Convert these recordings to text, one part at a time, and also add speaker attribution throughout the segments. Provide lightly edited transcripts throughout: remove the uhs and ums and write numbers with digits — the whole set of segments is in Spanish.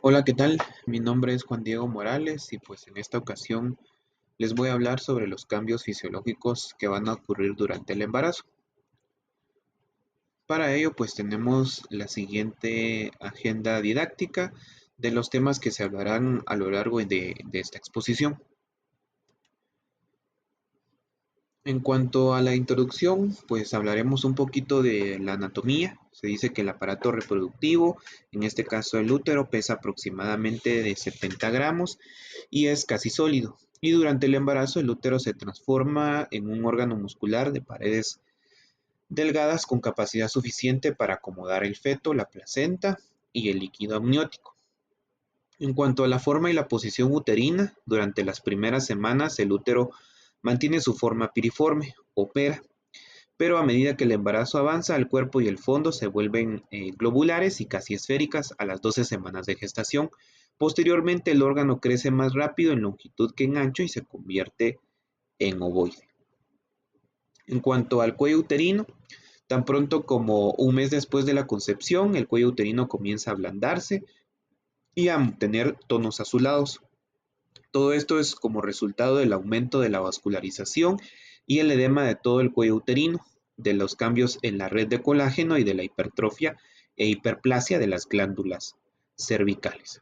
Speaker 1: Hola, ¿qué tal? Mi nombre es Juan Diego Morales y pues en esta ocasión les voy a hablar sobre los cambios fisiológicos que van a ocurrir durante el embarazo. Para ello pues tenemos la siguiente agenda didáctica de los temas que se hablarán a lo largo de esta exposición. En cuanto a la introducción, pues hablaremos un poquito de la anatomía. Se dice que el aparato reproductivo, en este caso el útero, pesa aproximadamente de 70 gramos y es casi sólido. Y durante el embarazo el útero se transforma en un órgano muscular de paredes delgadas con capacidad suficiente para acomodar el feto, la placenta y el líquido amniótico. En cuanto a la forma y la posición uterina, durante las primeras semanas el útero mantiene su forma piriforme o pera, pero a medida que el embarazo avanza, el cuerpo y el fondo se vuelven globulares y casi esféricas a las 12 semanas de gestación. Posteriormente, el órgano crece más rápido en longitud que en ancho y se convierte en ovoide. En cuanto al cuello uterino, tan pronto como un mes después de la concepción, el cuello uterino comienza a ablandarse y a tener tonos azulados. Todo esto es como resultado del aumento de la vascularización y el edema de todo el cuello uterino, de los cambios en la red de colágeno y de la hipertrofia e hiperplasia de las glándulas cervicales.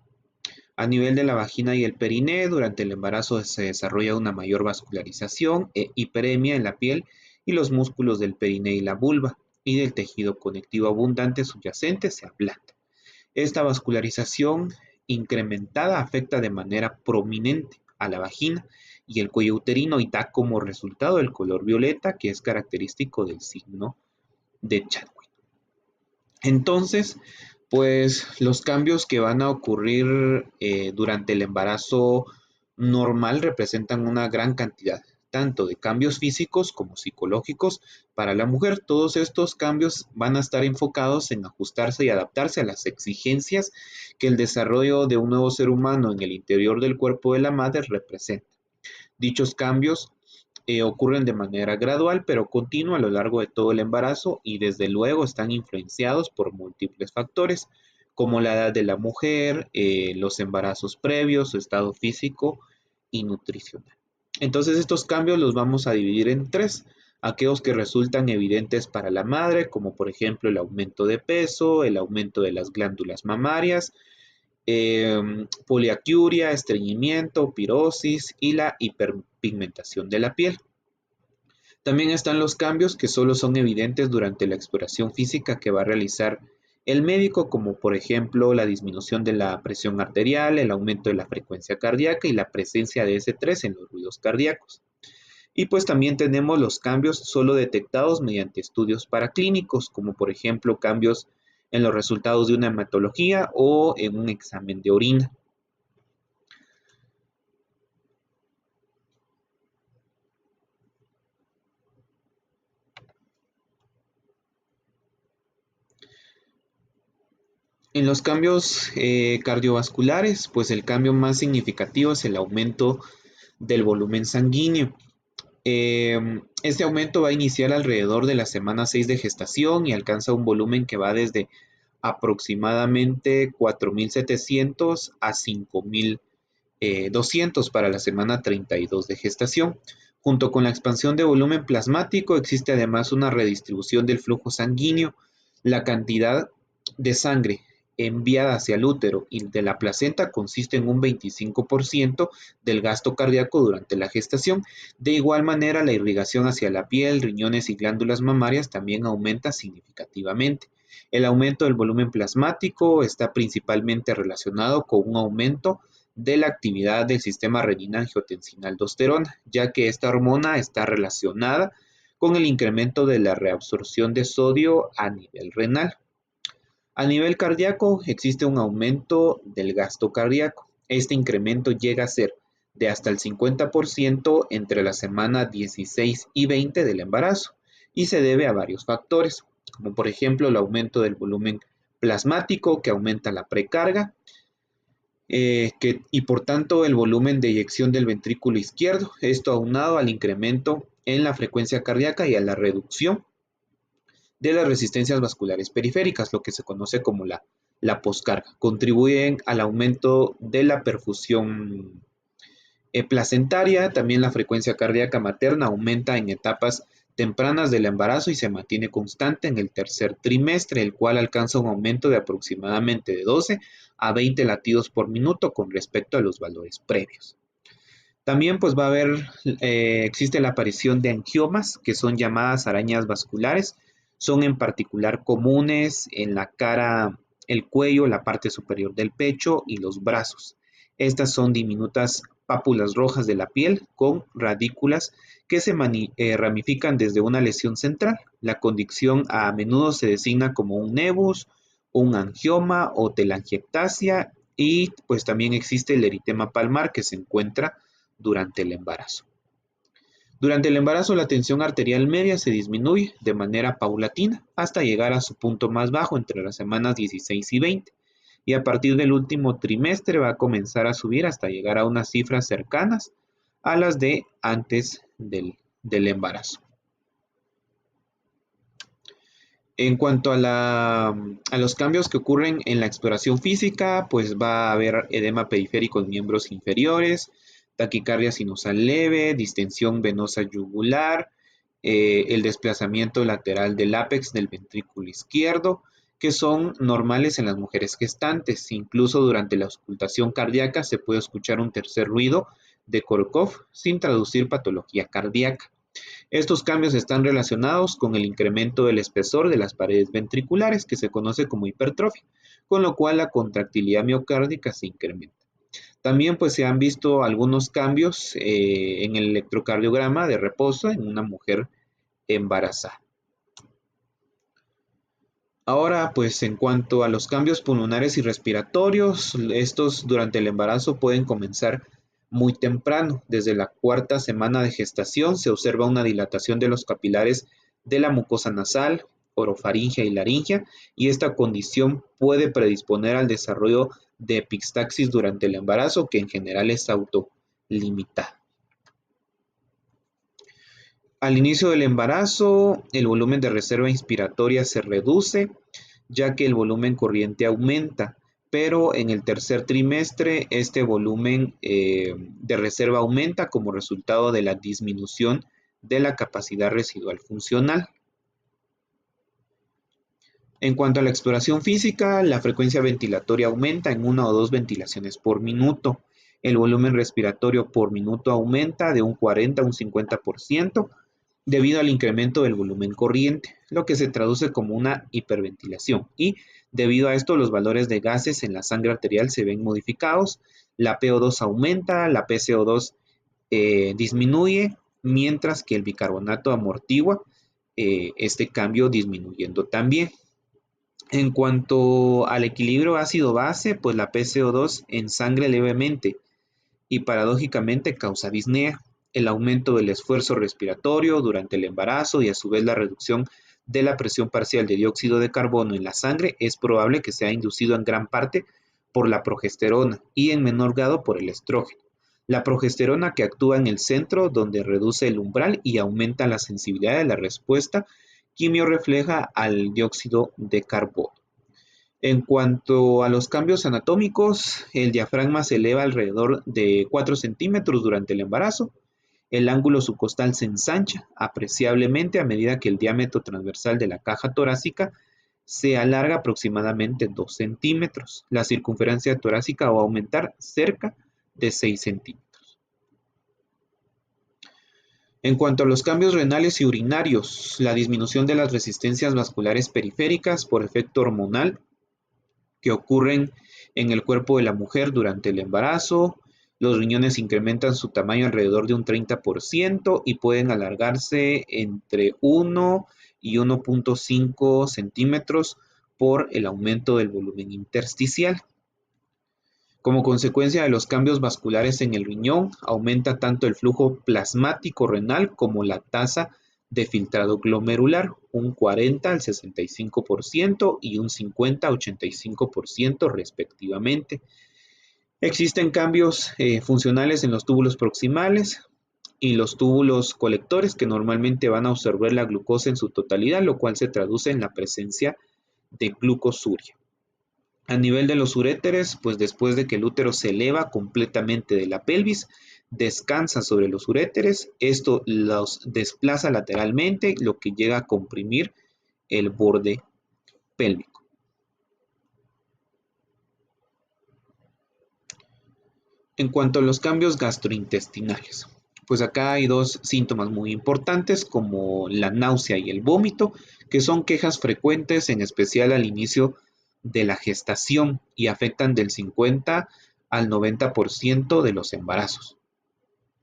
Speaker 1: A nivel de la vagina y el periné, durante el embarazo se desarrolla una mayor vascularización e hiperemia en la piel y los músculos del periné y la vulva y del tejido conectivo abundante subyacente se ablanda. Esta vascularización incrementada afecta de manera prominente a la vagina y el cuello uterino y da como resultado el color violeta que es característico del signo de Chadwick. Entonces, pues los cambios que van a ocurrir durante el embarazo normal representan una gran cantidad, tanto de cambios físicos como psicológicos para la mujer. Todos estos cambios van a estar enfocados en ajustarse y adaptarse a las exigencias que el desarrollo de un nuevo ser humano en el interior del cuerpo de la madre representa. Dichos cambios ocurren de manera gradual pero continua a lo largo de todo el embarazo y desde luego están influenciados por múltiples factores como la edad de la mujer, los embarazos previos, su estado físico y nutricional. Entonces estos cambios los vamos a dividir en tres: aquellos que resultan evidentes para la madre, como por ejemplo el aumento de peso, el aumento de las glándulas mamarias, poliacuria, estreñimiento, pirosis y la hiperpigmentación de la piel. También están los cambios que solo son evidentes durante la exploración física que va a realizar el médico, como por ejemplo la disminución de la presión arterial, el aumento de la frecuencia cardíaca y la presencia de S3 en los ruidos cardíacos. Y pues también tenemos los cambios solo detectados mediante estudios paraclínicos, como por ejemplo cambios en los resultados de una hematología o en un examen de orina. En los cambios cardiovasculares, pues el cambio más significativo es el aumento del volumen sanguíneo. Este aumento va a iniciar alrededor de la semana 6 de gestación y alcanza un volumen que va desde aproximadamente 4.700 a 5.200 para la semana 32 de gestación. Junto con la expansión de volumen plasmático existe además una redistribución del flujo sanguíneo. La cantidad de sangre enviada hacia el útero y de la placenta consiste en un 25% del gasto cardíaco durante la gestación. De igual manera, la irrigación hacia la piel, riñones y glándulas mamarias también aumenta significativamente. El aumento del volumen plasmático está principalmente relacionado con un aumento de la actividad del sistema renina-angiotensina-aldosterona, ya que esta hormona está relacionada con el incremento de la reabsorción de sodio a nivel renal. A nivel cardíaco, existe un aumento del gasto cardíaco. Este incremento llega a ser de hasta el 50% entre la semana 16 y 20 del embarazo y se debe a varios factores, como por ejemplo el aumento del volumen plasmático que aumenta la precarga, y por tanto el volumen de eyección del ventrículo izquierdo, esto aunado al incremento en la frecuencia cardíaca y a la reducción de las resistencias vasculares periféricas, lo que se conoce como la la poscarga. Contribuyen al aumento de la perfusión placentaria. También la frecuencia cardíaca materna aumenta en etapas tempranas del embarazo y se mantiene constante en el tercer trimestre, el cual alcanza un aumento de aproximadamente de 12 a 20 latidos por minuto con respecto a los valores previos. También pues va a haber, existe la aparición de angiomas, que son llamadas arañas vasculares. Son en particular comunes en la cara, el cuello, la parte superior del pecho y los brazos. Estas son diminutas pápulas rojas de la piel con radículas que se ramifican desde una lesión central. La condición a menudo se designa como un nevus, un angioma o telangiectasia, y pues también existe el eritema palmar que se encuentra durante el embarazo. Durante el embarazo, la tensión arterial media se disminuye de manera paulatina hasta llegar a su punto más bajo entre las semanas 16 y 20, y a partir del último trimestre va a comenzar a subir hasta llegar a unas cifras cercanas a las de antes del embarazo. En cuanto a los cambios que ocurren en la exploración física, pues va a haber edema periférico en miembros inferiores, taquicardia sinusal leve, distensión venosa yugular, el desplazamiento lateral del ápex del ventrículo izquierdo, que son normales en las mujeres gestantes. Incluso durante la auscultación cardíaca se puede escuchar un tercer ruido de Korkov sin traducir patología cardíaca. Estos cambios están relacionados con el incremento del espesor de las paredes ventriculares, que se conoce como hipertrofia, con lo cual la contractilidad miocárdica se incrementa. También pues se han visto algunos cambios en el electrocardiograma de reposo en una mujer embarazada. Ahora, pues en cuanto a los cambios pulmonares y respiratorios, estos durante el embarazo pueden comenzar muy temprano. Desde la cuarta semana de gestación se observa una dilatación de los capilares de la mucosa nasal, orofaringia y laringia, y esta condición puede predisponer al desarrollo de epistaxis durante el embarazo, que en general es autolimitada. Al inicio del embarazo, el volumen de reserva inspiratoria se reduce, ya que el volumen corriente aumenta, pero en el tercer trimestre este volumen de reserva aumenta como resultado de la disminución de la capacidad residual funcional. En cuanto a la exploración física, la frecuencia ventilatoria aumenta en 1 o 2 ventilaciones por minuto. El volumen respiratorio por minuto aumenta de un 40 a un 50% debido al incremento del volumen corriente, lo que se traduce como una hiperventilación. Y debido a esto, los valores de gases en la sangre arterial se ven modificados, la PO2 aumenta, la PCO2 disminuye, mientras que el bicarbonato amortigua este cambio disminuyendo también. En cuanto al equilibrio ácido-base, pues la PCO2 en sangre levemente y paradójicamente causa disnea, el aumento del esfuerzo respiratorio durante el embarazo y a su vez la reducción de la presión parcial de dióxido de carbono en la sangre es probable que sea inducido en gran parte por la progesterona y en menor grado por el estrógeno. La progesterona que actúa en el centro donde reduce el umbral y aumenta la sensibilidad de la respuesta quimiorrefleja al dióxido de carbono. En cuanto a los cambios anatómicos, el diafragma se eleva alrededor de 4 centímetros durante el embarazo. El ángulo subcostal se ensancha apreciablemente a medida que el diámetro transversal de la caja torácica se alarga aproximadamente 2 centímetros. La circunferencia torácica va a aumentar cerca de 6 centímetros. En cuanto a los cambios renales y urinarios, la disminución de las resistencias vasculares periféricas por efecto hormonal que ocurren en el cuerpo de la mujer durante el embarazo. Los riñones incrementan su tamaño alrededor de un 30% y pueden alargarse entre 1 y 1.5 centímetros por el aumento del volumen intersticial. Como consecuencia de los cambios vasculares en el riñón, aumenta tanto el flujo plasmático renal como la tasa de filtrado glomerular, un 40 al 65% y un 50 al 85% respectivamente. Existen cambios funcionales en los túbulos proximales y los túbulos colectores que normalmente van a absorber la glucosa en su totalidad, lo cual se traduce en la presencia de glucosuria. A nivel de los uréteres, pues después de que el útero se eleva completamente de la pelvis, descansa sobre los uréteres, esto los desplaza lateralmente, lo que llega a comprimir el borde pélvico. En cuanto a los cambios gastrointestinales, pues acá hay dos síntomas muy importantes como la náusea y el vómito, que son quejas frecuentes, en especial al inicio de la gestación y afectan del 50 al 90% de los embarazos.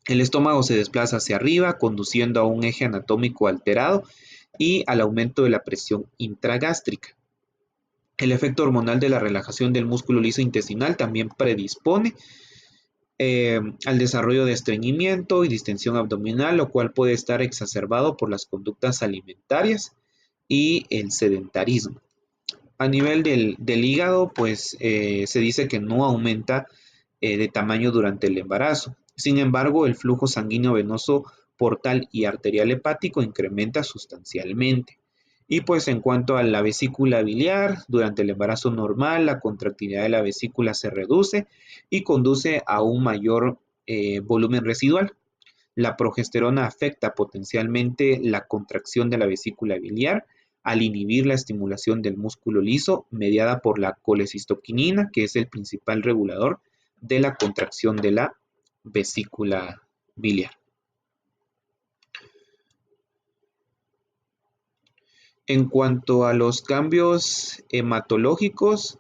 Speaker 1: El estómago se desplaza hacia arriba, conduciendo a un eje anatómico alterado y al aumento de la presión intragástrica. El efecto hormonal de la relajación del músculo liso intestinal también predispone al desarrollo de estreñimiento y distensión abdominal, lo cual puede estar exacerbado por las conductas alimentarias y el sedentarismo. A nivel del hígado, pues se dice que no aumenta de tamaño durante el embarazo. Sin embargo, el flujo sanguíneo venoso portal y arterial hepático incrementa sustancialmente. Y pues en cuanto a la vesícula biliar, durante el embarazo normal, la contractilidad de la vesícula se reduce y conduce a un mayor volumen residual. La progesterona afecta potencialmente la contracción de la vesícula biliar al inhibir la estimulación del músculo liso mediada por la colecistoquinina, que es el principal regulador de la contracción de la vesícula biliar. En cuanto a los cambios hematológicos,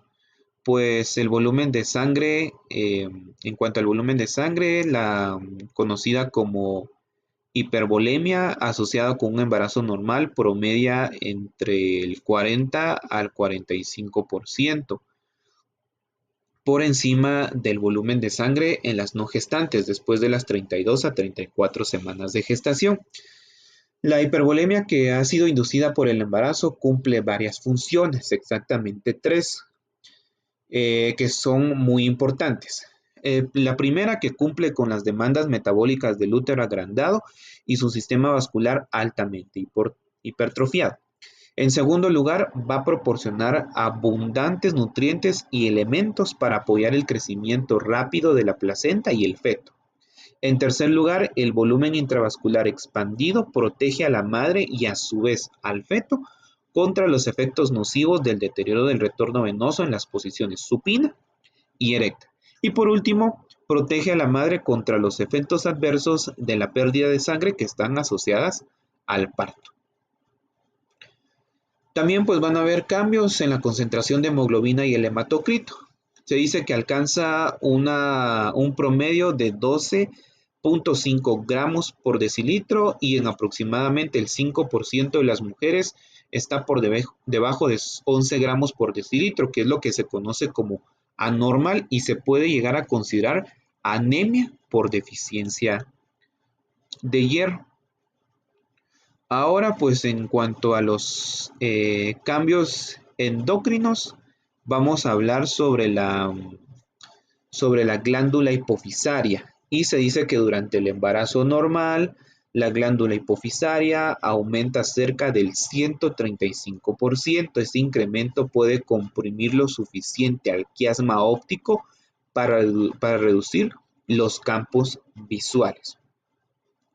Speaker 1: pues el volumen de sangre, en cuanto al volumen de sangre, la conocida como hipervolemia asociada con un embarazo normal promedia entre el 40 al 45% por encima del volumen de sangre en las no gestantes después de las 32 a 34 semanas de gestación. La hipervolemia que ha sido inducida por el embarazo cumple varias funciones, exactamente tres, que son muy importantes. La primera, que cumple con las demandas metabólicas del útero agrandado y su sistema vascular altamente hipertrofiado. En segundo lugar, va a proporcionar abundantes nutrientes y elementos para apoyar el crecimiento rápido de la placenta y el feto. En tercer lugar, el volumen intravascular expandido protege a la madre y a su vez al feto contra los efectos nocivos del deterioro del retorno venoso en las posiciones supina y erecta. Y por último, protege a la madre contra los efectos adversos de la pérdida de sangre que están asociadas al parto. También pues van a haber cambios en la concentración de hemoglobina y el hematocrito. Se dice que alcanza un promedio de 12.5 gramos por decilitro y en aproximadamente el 5% de las mujeres está por debajo de 11 gramos por decilitro, que es lo que se conoce como anormal y se puede llegar a considerar anemia por deficiencia de hierro. Ahora, pues en cuanto a los cambios endocrinos, vamos a hablar sobre la glándula hipofisaria. Y se dice que durante el embarazo normal, la glándula hipofisaria aumenta cerca del 135%. Este incremento puede comprimir lo suficiente al quiasma óptico para reducir los campos visuales.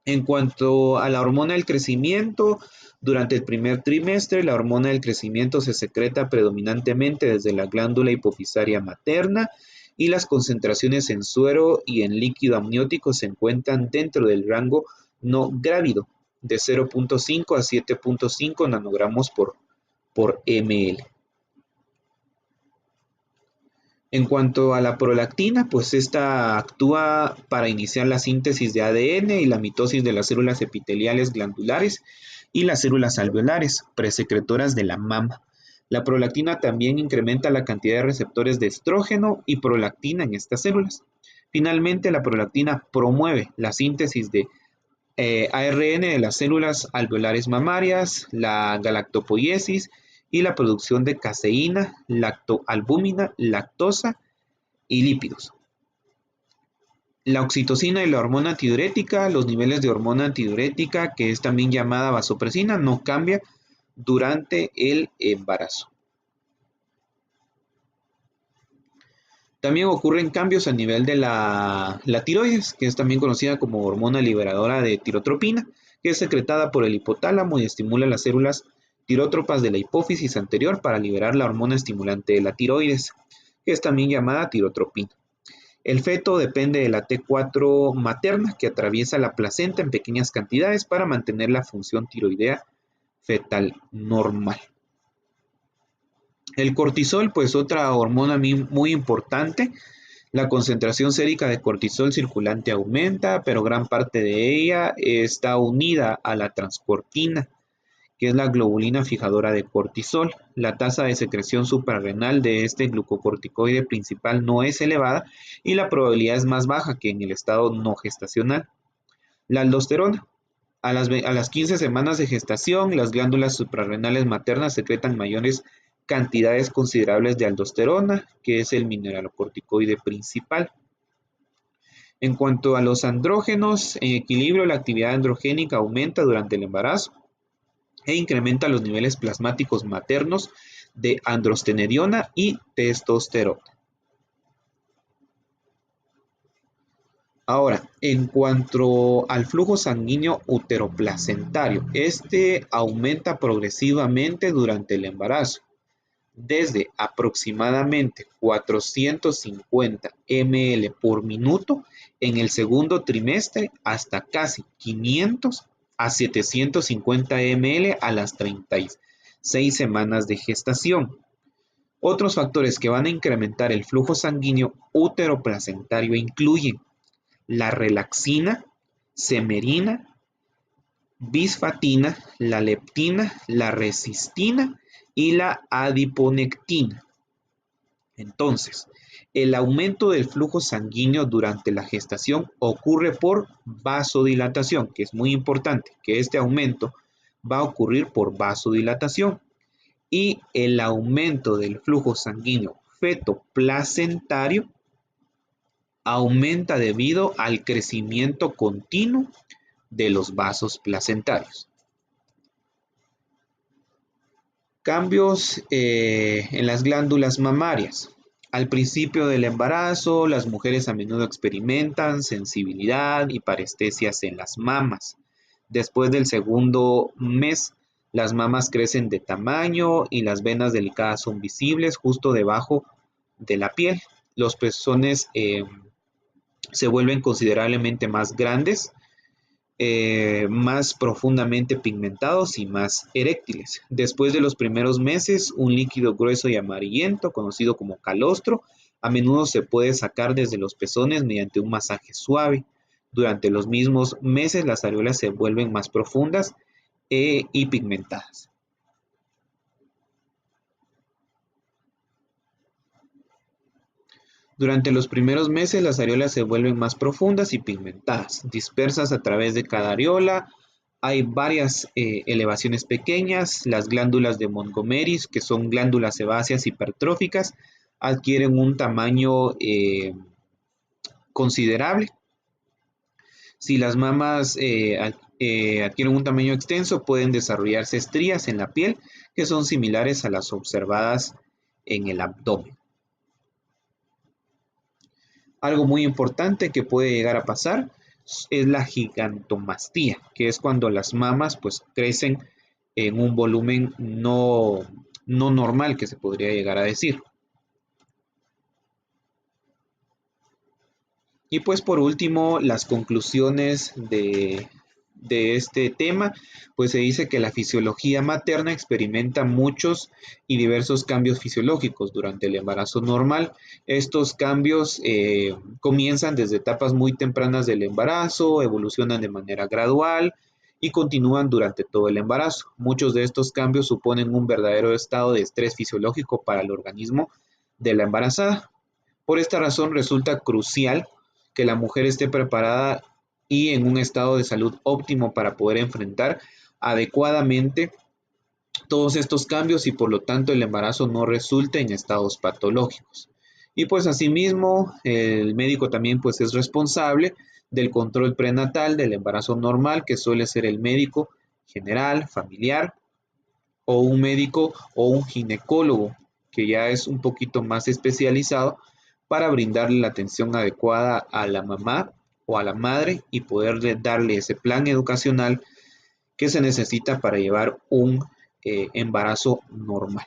Speaker 1: En cuanto a la hormona del crecimiento, durante el primer trimestre, la hormona del crecimiento se secreta predominantemente desde la glándula hipofisaria materna y las concentraciones en suero y en líquido amniótico se encuentran dentro del rango no grávido de 0.5 a 7.5 nanogramos por ml. En cuanto a la prolactina, pues esta actúa para iniciar la síntesis de ADN y la mitosis de las células epiteliales glandulares y las células alveolares, presecretoras de la mama. La prolactina también incrementa la cantidad de receptores de estrógeno y prolactina en estas células. Finalmente, la prolactina promueve la síntesis de ARN de las células alveolares mamarias, la galactopoiesis y la producción de caseína, lactoalbúmina, lactosa y lípidos. La oxitocina y la hormona antidiurética, los niveles de hormona antidiurética, que es también llamada vasopresina, no cambia durante el embarazo. También ocurren cambios a nivel de la tiroides, que es también conocida como hormona liberadora de tirotropina, que es secretada por el hipotálamo y estimula las células tirótropas de la hipófisis anterior para liberar la hormona estimulante de la tiroides, que es también llamada tirotropina. El feto depende de la T4 materna que atraviesa la placenta en pequeñas cantidades para mantener la función tiroidea fetal normal. El cortisol, pues otra hormona muy importante. La concentración sérica de cortisol circulante aumenta, pero gran parte de ella está unida a la transcortina, que es la globulina fijadora de cortisol. La tasa de secreción suprarrenal de este glucocorticoide principal no es elevada y la probabilidad es más baja que en el estado no gestacional. La aldosterona. A las 15 semanas de gestación, las glándulas suprarrenales maternas secretan mayores cantidades considerables de aldosterona, que es el mineralocorticoide principal. En cuanto a los andrógenos, en equilibrio la actividad androgénica aumenta durante el embarazo e incrementa los niveles plasmáticos maternos de androstenediona y testosterona. Ahora, en cuanto al flujo sanguíneo uteroplacentario, este aumenta progresivamente durante el embarazo, desde aproximadamente 450 ml por minuto en el segundo trimestre hasta casi 500 a 750 ml a las 36 semanas de gestación. Otros factores que van a incrementar el flujo sanguíneo uteroplacentario incluyen la relaxina, semerina, bisfatina, la leptina, la resistina y la adiponectina. Entonces, el aumento del flujo sanguíneo durante la gestación ocurre por vasodilatación, que es muy importante, que este aumento va a ocurrir por vasodilatación. Y el aumento del flujo sanguíneo feto-placentario aumenta debido al crecimiento continuo de los vasos placentarios. Cambios en las glándulas mamarias. Al principio del embarazo, las mujeres a menudo experimentan sensibilidad y parestesias en las mamas. Después del segundo mes, las mamas crecen de tamaño y las venas delicadas son visibles justo debajo de la piel. Los pezones se vuelven considerablemente más grandes, más profundamente pigmentados y más eréctiles. Después de los primeros meses, un líquido grueso y amarillento, conocido como calostro, a menudo se puede sacar desde los pezones mediante un masaje suave. Durante los mismos meses, las areolas se vuelven más profundas y pigmentadas. Durante los primeros meses, las areolas se vuelven más profundas y pigmentadas, dispersas a través de cada areola. Hay varias elevaciones pequeñas. Las glándulas de Montgomery, que son glándulas sebáceas hipertróficas, adquieren un tamaño considerable. Si las mamas adquieren un tamaño extenso, pueden desarrollarse estrías en la piel que son similares a las observadas en el abdomen. Algo muy importante que puede llegar a pasar es la gigantomastía, que es cuando las mamas pues crecen en un volumen no normal, que se podría llegar a decir. Y pues por último, las conclusiones de este tema, pues se dice que la fisiología materna experimenta muchos y diversos cambios fisiológicos durante el embarazo normal. Estos cambios comienzan desde etapas muy tempranas del embarazo, evolucionan de manera gradual y continúan durante todo el embarazo. Muchos de estos cambios suponen un verdadero estado de estrés fisiológico para el organismo de la embarazada. Por esta razón resulta crucial que la mujer esté preparada y en un estado de salud óptimo para poder enfrentar adecuadamente todos estos cambios y por lo tanto el embarazo no resulte en estados patológicos. Y pues asimismo el médico también pues es responsable del control prenatal del embarazo normal, que suele ser el médico general, familiar o un médico o un ginecólogo que ya es un poquito más especializado para brindarle la atención adecuada a la mamá o a la madre y poderle darle ese plan educacional que se necesita para llevar un embarazo normal.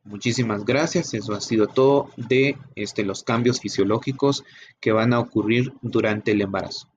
Speaker 1: Muchísimas gracias. Eso ha sido todo de los cambios fisiológicos que van a ocurrir durante el embarazo.